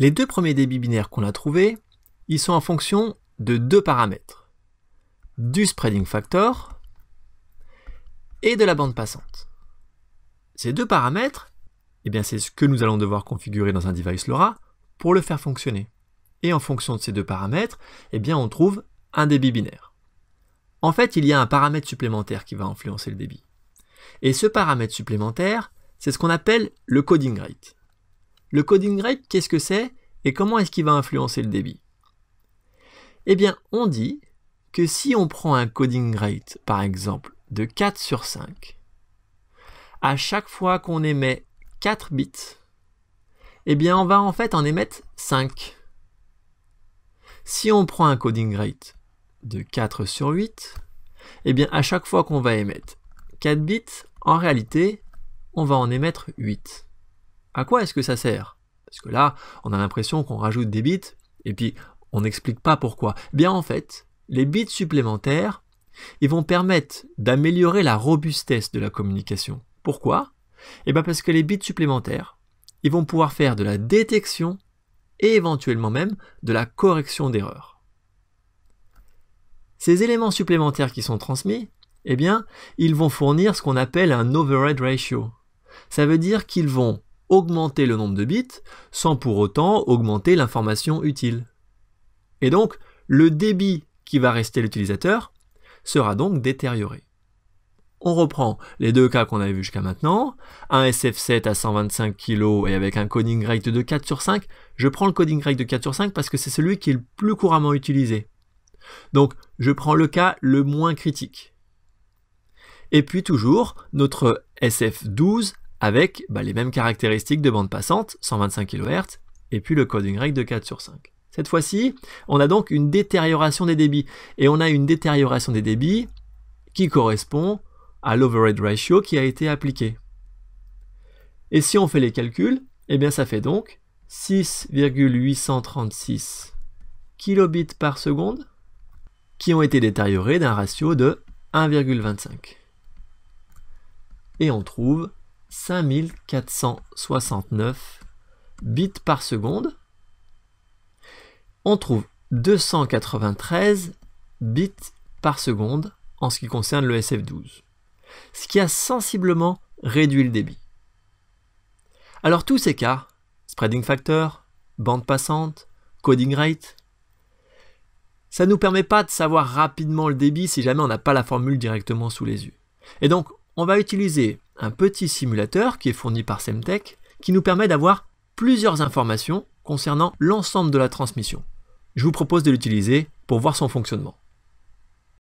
Les deux premiers débits binaires qu'on a trouvés, ils sont en fonction de deux paramètres, du spreading factor et de la bande passante. Ces deux paramètres, eh bien c'est ce que nous allons devoir configurer dans un device LoRa pour le faire fonctionner. Et en fonction de ces deux paramètres, eh bien on trouve un débit binaire. En fait, il y a un paramètre supplémentaire qui va influencer le débit. Et ce paramètre supplémentaire, c'est ce qu'on appelle le coding rate. Le coding rate, qu'est-ce que c'est et comment est-ce qu'il va influencer le débit? Eh bien, on dit que si on prend un coding rate, par exemple, de 4 sur 5, à chaque fois qu'on émet 4 bits, eh bien, on va en fait en émettre 5. Si on prend un coding rate de 4 sur 8, eh bien, à chaque fois qu'on va émettre 4 bits, en réalité, on va en émettre 8. À quoi est-ce que ça sert? Parce que là, on a l'impression qu'on rajoute des bits, et puis on n'explique pas pourquoi. Bien en fait, les bits supplémentaires, ils vont permettre d'améliorer la robustesse de la communication. Pourquoi? Eh bien parce que les bits supplémentaires, ils vont pouvoir faire de la détection et éventuellement même de la correction d'erreurs. Ces éléments supplémentaires qui sont transmis, eh bien, ils vont fournir ce qu'on appelle un overhead ratio. Ça veut dire qu'ils vont augmenter le nombre de bits sans pour autant augmenter l'information utile. Et donc, le débit qui va rester à l'utilisateur sera donc détérioré. On reprend les deux cas qu'on avait vus jusqu'à maintenant, un SF7 à 125 kg et avec un coding rate de 4 sur 5. Je prends le coding rate de 4 sur 5 parce que c'est celui qui est le plus couramment utilisé. Donc, je prends le cas le moins critique. Et puis toujours, notre SF12 avec les mêmes caractéristiques de bande passante, 125 kHz, et puis le coding rate de 4 sur 5. Cette fois-ci, on a donc une détérioration des débits. Et on a une détérioration des débits qui correspond à l'overhead ratio qui a été appliqué. Et si on fait les calculs, eh bien ça fait donc 6,836 kilobits par seconde qui ont été détériorés d'un ratio de 1,25. Et on trouve 5469 bits par seconde. On trouve 293 bits par seconde en ce qui concerne le SF12, ce qui a sensiblement réduit le débit. Alors tous ces cas, spreading factor, bande passante, coding rate, ça ne nous permet pas de savoir rapidement le débit si jamais on n'a pas la formule directement sous les yeux. Et donc on va utiliser un petit simulateur qui est fourni par Semtech qui nous permet d'avoir plusieurs informations concernant l'ensemble de la transmission. Je vous propose de l'utiliser pour voir son fonctionnement.